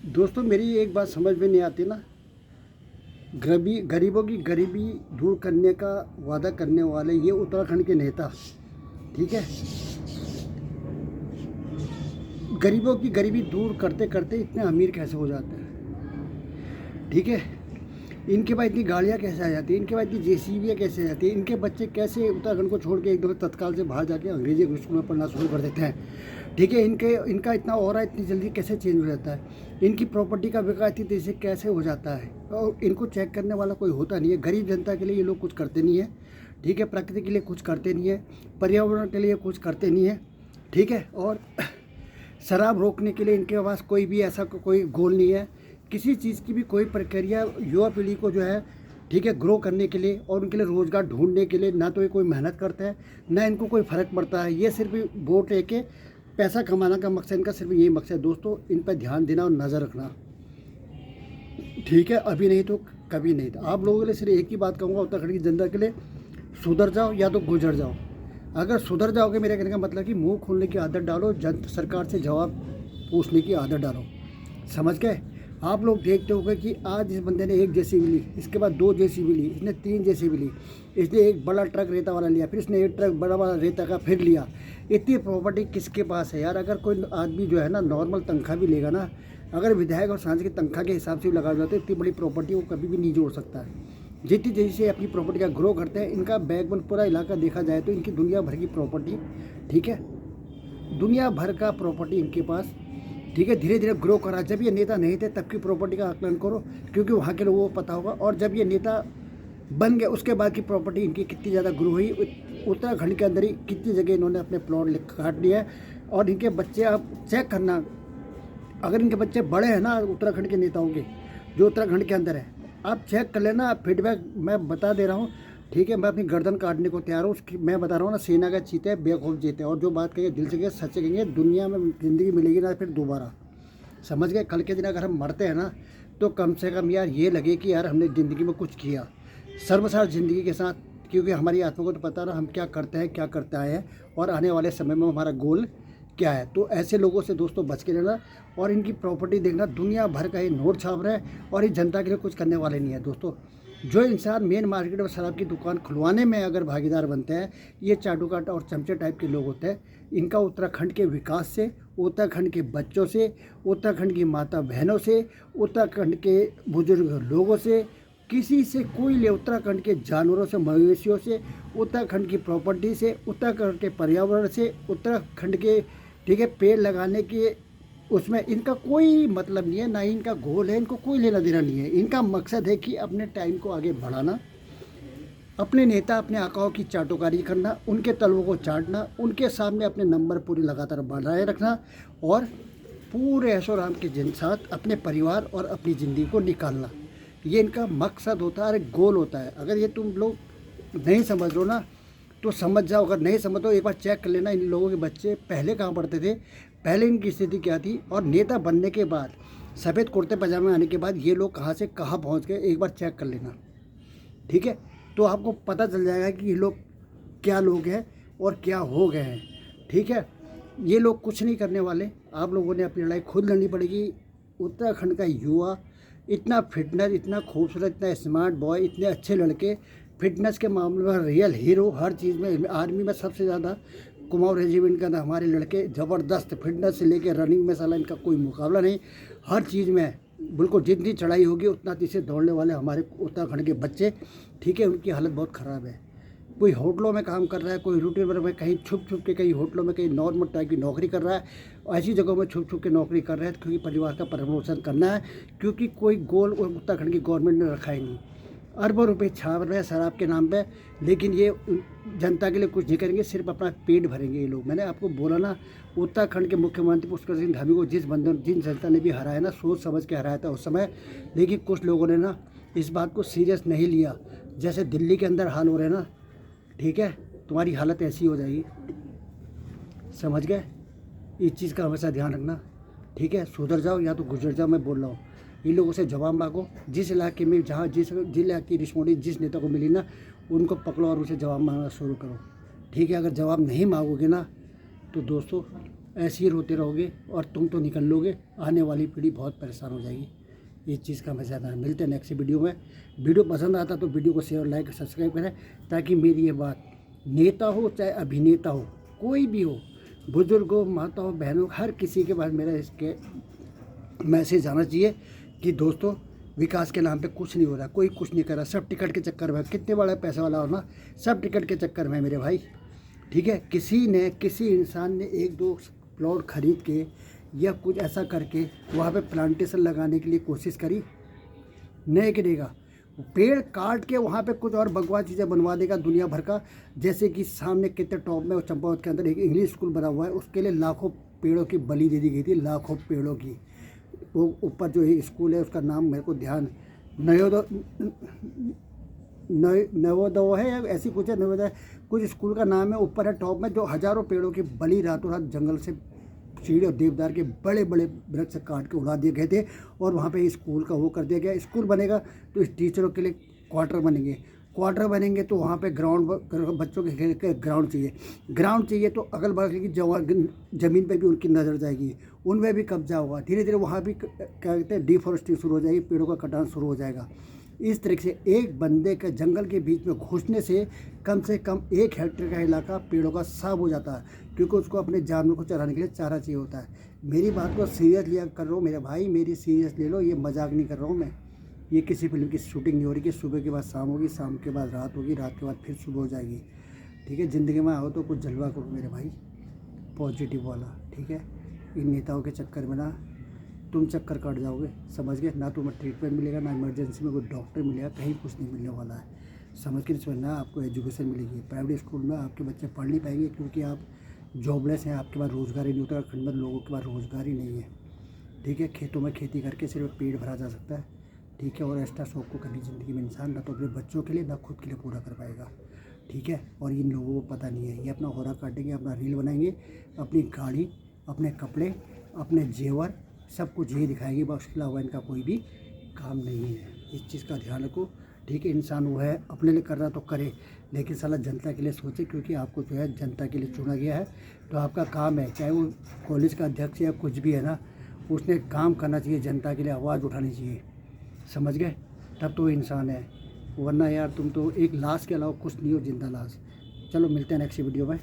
दोस्तों मेरी एक बात समझ में नहीं आती ना। गरीबों की गरीबी दूर करने का वादा करने वाले ये उत्तराखंड के नेता, ठीक है, गरीबों की गरीबी दूर करते करते इतने अमीर कैसे हो जाते हैं? ठीक है, इनके पास इतनी गाड़ियाँ कैसे आ जाती हैं, इनके पास इतनी जेसीबियाँ कैसे आ जाती हैं, इनके बच्चे कैसे उत्तराखंड को छोड़ के एकदम तत्काल से बाहर जाके अंग्रेजी स्कूल में पढ़ना शुरू कर देते हैं? ठीक है, इनका इतना ऑरा इतनी जल्दी कैसे चेंज हो जाता है? इनकी प्रॉपर्टी का विकास इतनी तेज़ी से कैसे हो जाता है? और इनको चेक करने वाला कोई होता नहीं है। गरीब जनता के लिए ये लोग कुछ करते नहीं है, ठीक है, प्रकृति के लिए कुछ करते नहीं है, पर्यावरण के लिए कुछ करते नहीं है, ठीक है। और शराब रोकने के लिए इनके पास कोई भी ऐसा कोई गोल नहीं है, किसी चीज़ की भी कोई प्रक्रिया युवा पीढ़ी को जो है, ठीक है, ग्रो करने के लिए और उनके लिए रोज़गार ढूंढने के लिए ना तो ये कोई मेहनत करता है, ना इनको कोई फ़र्क पड़ता है। ये सिर्फ वोट लेके पैसा कमाना का मकसद, इनका सिर्फ यही मकसद है। दोस्तों इन पर ध्यान देना और नज़र रखना, ठीक है, अभी नहीं तो कभी नहीं। था आप लोगों के लिए सिर्फ एक ही बात कहूँगा, उत्तराखंड की जनता के लिए, सुधर जाओ या तो गुजर जाओ। अगर सुधर जाओगे, मेरे कहने का मतलब कि मुंह खोलने की आदत डालो, सरकार से जवाब पूछने की आदत डालो, समझ गए? आप लोग देखते होंगे कि आज इस बंदे ने एक जेसीबी ली, इसके बाद 2 जेसीबी ली, इसने 3 जेसीबी ली, इसने एक बड़ा ट्रक रेता वाला लिया, फिर इसने एक ट्रक बड़ा वाला रेता का फिर लिया। इतनी प्रॉपर्टी किसके पास है यार? अगर कोई आदमी जो है ना नॉर्मल तनख्वाह भी लेगा ना, अगर विधायक और सांसद की तनख्वाह के हिसाब से भी लगा जाते, इतनी बड़ी प्रॉपर्टी वो कभी भी नहीं जोड़ सकता है। जितनी तेज़ी से अपनी प्रॉपर्टी का ग्रो करते हैं, इनका बैकबोन पूरा इलाका देखा जाए तो इनकी दुनिया भर की प्रॉपर्टी, ठीक है, दुनिया भर का प्रॉपर्टी इनके पास, ठीक है, धीरे धीरे ग्रो करा। जब ये नेता नहीं थे तब की प्रॉपर्टी का आकलन करो, क्योंकि वहाँ के लोगों को पता होगा। और जब ये नेता बन गए उसके बाद की प्रॉपर्टी इनकी कितनी ज़्यादा ग्रो हुई, उत्तराखंड के अंदर ही कितनी जगह इन्होंने अपने प्लॉट काट लिया है। और इनके बच्चे आप चेक करना, अगर इनके बच्चे बड़े हैं ना उत्तराखंड के नेताओं के, जो उत्तराखंड के अंदर है, आप चेक कर लेना। फीडबैक मैं बता दे रहा हूँ, ठीक है, मैं अपनी गर्दन काटने को तैयार हूँ। मैं बता रहा हूँ ना, सेना का चीते बेवकूफ़ जीते। और जो बात कहेंगे दिल से कहेंगे, सच कहेंगे, दुनिया में ज़िंदगी मिलेगी ना फिर दोबारा, समझ गए? कल के दिन अगर हम मरते हैं ना, तो कम से कम यार ये लगे कि यार हमने ज़िंदगी में कुछ किया, शर्मसार ज़िंदगी के साथ। क्योंकि हमारी आत्मा को तो पता ना हम क्या करते हैं, क्या करते आए हैं, और आने वाले समय में हमारा गोल क्या है। तो ऐसे लोगों से दोस्तों बच के रहना। और इनकी प्रॉपर्टी देखना, दुनिया भर का ये नोट छाप रहे हैं और ये जनता के लिए कुछ करने वाले नहीं है। दोस्तों जो इंसान मेन मार्केट में शराब की दुकान खुलवाने में अगर भागीदार बनते हैं, ये चाटुकाट और चमचे टाइप के लोग होते हैं। इनका उत्तराखंड के विकास से, उत्तराखंड के बच्चों से, उत्तराखंड की माता बहनों से, उत्तराखंड के बुजुर्ग लोगों से, किसी से कोई ले, उत्तराखंड के जानवरों से, मवेशियों से, उत्तराखंड की प्रॉपर्टी से, उत्तराखंड के पर्यावरण से, उत्तराखंड के, ठीक है, पेड़ लगाने के, उसमें इनका कोई मतलब नहीं है, ना ही इनका गोल है, इनको कोई लेना देना नहीं है। इनका मकसद है कि अपने टाइम को आगे बढ़ाना, अपने नेता अपने आकाओं की चाटुकारी करना, उनके तलवों को चाटना, उनके सामने अपने नंबर पूरी लगातार बढ़ाए रखना, और पूरे ऐशो आराम के साथ अपने परिवार और अपनी ज़िंदगी को निकालना। ये इनका मकसद होता है, गोल होता है। अगर ये तुम लोग नहीं समझ लो ना, तो समझ जाओ। अगर नहीं समझ तो एक बार चेक कर लेना, इन लोगों के बच्चे पहले कहाँ पढ़ते थे, पहले इनकी स्थिति क्या थी, और नेता बनने के बाद, सफ़ेद कुर्ते पजामे आने के बाद ये लोग कहाँ से कहाँ पहुँच गए, एक बार चेक कर लेना, ठीक है। तो आपको पता चल जाएगा कि ये लोग क्या लोग हैं और क्या हो गए हैं, ठीक है। ये लोग कुछ नहीं करने वाले, आप लोगों ने अपनी लड़ाई खुद लड़नी पड़ेगी। उत्तराखंड का युवा इतना फिटनेस, इतना खूबसूरत, इतना स्मार्ट बॉय, इतने अच्छे लड़के, फिटनेस के मामले में रियल हीरो, हर चीज़ में। आर्मी में सबसे ज़्यादा कुमाऊं रेजिमेंट के अंदर हमारे लड़के ज़बरदस्त, फिटनेस से लेकर रनिंग में साला इनका कोई मुकाबला नहीं, हर चीज़ में बिल्कुल। जितनी चढ़ाई होगी उतना तेज़ी से दौड़ने वाले हमारे उत्तराखंड के बच्चे, ठीक है। उनकी हालत बहुत ख़राब है। कोई होटलों में काम कर रहा है, कोई रूटीन वर्क में, कहीं छुप छुप के, कहीं होटलों में, कहीं नॉर्मल टाइप की नौकरी कर रहा है। ऐसी जगहों में छुप छुप के नौकरी कर रहे हैं क्योंकि परिवार का प्रमोशन करना है, क्योंकि कोई गोल उत्तराखंड की गवर्नमेंट ने रखा ही नहीं। अरबों रुपए छाप रहे हैं शराब के नाम पे, लेकिन ये जनता के लिए कुछ नहीं करेंगे, सिर्फ अपना पेट भरेंगे ये लोग। मैंने आपको बोला ना, उत्तराखंड के मुख्यमंत्री पुष्कर सिंह धामी को जिन जनता ने भी हराया ना, सोच समझ के हराया था उस समय, लेकिन कुछ लोगों ने ना इस बात को सीरियस नहीं लिया। जैसे दिल्ली के अंदर हाल हो रहे हैं ना, ठीक है, तुम्हारी हालत ऐसी हो जाएगी, समझ गए? इस चीज़ का हमेशा ध्यान रखना, ठीक है। सुधर जाओ या तो गुजर जाओ, मैं बोल रहा हूँ। इन लोगों से जवाब मांगो, जिस इलाके में जहाँ जिस इलाके की रिस्पॉन्सिबिलिटी जिस नेता को मिली ना, उनको पकड़ो और उसे जवाब मांगना शुरू करो, ठीक है। अगर जवाब नहीं मांगोगे ना, तो दोस्तों ऐसे ही रोते रहोगे और तुम तो निकल लोगे, आने वाली पीढ़ी बहुत परेशान हो जाएगी। इस चीज़ का मैं ज़्यादा मिलते हैं नेक्स्ट वीडियो में। वीडियो पसंद आता तो वीडियो को शेयर, लाइक, सब्सक्राइब करें, ताकि मेरी ये बात नेता हो चाहे अभिनेता हो, कोई भी हो, बुजुर्ग हो, माता हो, बहन हो, हर किसी के पास मेरा इसके मैसेज आना चाहिए कि दोस्तों विकास के नाम पे कुछ नहीं हो रहा, कोई कुछ नहीं कर रहा, सब टिकट के चक्कर में, कितने बड़ा पैसा वाला हो ना, सब टिकट के चक्कर में मेरे भाई। ठीक है, किसी इंसान ने एक दो प्लॉट खरीद के या कुछ ऐसा करके वहाँ पे प्लांटेशन लगाने के लिए कोशिश करी? नहीं करेगा। पेड़ काट के वहाँ पे कुछ और बकवास चीज़ें बनवा देगा दुनिया भर का। जैसे कि सामने कितने टॉप में चंपावत के अंदर एक इंग्लिश स्कूल बना हुआ है, उसके लिए लाखों पेड़ों की बलि दे दी गई थी, लाखों पेड़ों की। वो ऊपर जो एक स्कूल है उसका नाम मेरे को ध्यान, नवोदय है या ऐसी कुछ है, नवोदय कुछ स्कूल का नाम है, ऊपर है टॉप में, जो हज़ारों पेड़ों की बलि रातों रात जंगल से चीड़ और देवदार के बड़े बड़े वृक्ष काट के उड़ा दिए गए थे। और वहाँ पे स्कूल का वो कर दिया गया। स्कूल बनेगा तो इस टीचरों के लिए क्वार्टर बनेंगे, क्वार्टर बनेंगे तो वहाँ पे ग्राउंड, बच्चों के खेल के ग्राउंड चाहिए, ग्राउंड चाहिए तो अगल बगल की ज़मीन पे भी उनकी नज़र जाएगी, उनमें भी कब्जा होगा। धीरे धीरे वहाँ भी क्या कहते हैं, डिफॉरेस्टिंग शुरू हो जाएगी, पेड़ों का कटान शुरू हो जाएगा। इस तरीके से एक बंदे के जंगल के बीच में घुसने से कम 1 हेक्टेयर का इलाका पेड़ों का साफ हो जाता है, क्योंकि उसको अपने जानवर को चराने के लिए चारा चाहिए होता है। मेरी बात को सीरियस लिया कर रहा हूँ मेरे भाई, मेरी सीरियस ले लो, ये मजाक नहीं कर रहा हूँ मैं। ये किसी फिल्म की शूटिंग नहीं हो रही कि सुबह के बाद शाम होगी, शाम के बाद रात होगी, रात के बाद फिर सुबह हो जाएगी। ठीक है, ज़िंदगी में आओ तो कुछ जलवा करो मेरे भाई, पॉजिटिव वाला। ठीक है, इन नेताओं के चक्कर में ना तुम चक्कर काट जाओगे, समझ गए? ना तुम्हें ट्रीटमेंट मिलेगा, ना इमरजेंसी में कोई डॉक्टर मिलेगा, कहीं कुछ नहीं मिलने वाला है। समझ के नहीं, ना आपको एजुकेशन मिलेगी। प्राइवेट स्कूल में आपके बच्चे पढ़ नहीं पाएंगे, क्योंकि आप जॉबलेस हैं, आपके पास रोज़गार ही नहीं। उत्तराखंड में लोगों के पास रोज़गार ही नहीं है। ठीक है, खेतों में खेती करके सिर्फ पेट भरा जा सकता है। ठीक है, और एक्स्ट्रा शौक को कभी ज़िंदगी में इंसान ना तो अपने बच्चों के लिए ना खुद के लिए पूरा कर पाएगा। ठीक है, और इन लोगों को पता नहीं है, ये अपना होरा काटेंगे, अपना रील बनाएंगे, अपनी गाड़ी, अपने कपड़े, अपने जेवर, सब कुछ यही दिखाएंगे, बस उसके अलावा इनका कोई भी काम नहीं है। इस चीज़ का ध्यान रखो। ठीक है, इंसान वो है, अपने लिए कर रहा तो करे, लेकिन साला जनता के लिए सोचे, क्योंकि आपको जो है जनता के लिए चुना गया है। तो आपका काम है, चाहे वो कॉलेज का अध्यक्ष या कुछ भी है ना, उसने काम करना चाहिए, जनता के लिए आवाज़ उठानी चाहिए। समझ गए? तब तो इंसान है, वरना यार तुम तो एक लाश के अलावा कुछ नहीं हो, जिंदा लाश। चलो मिलते हैं नेक्स्ट वीडियो में।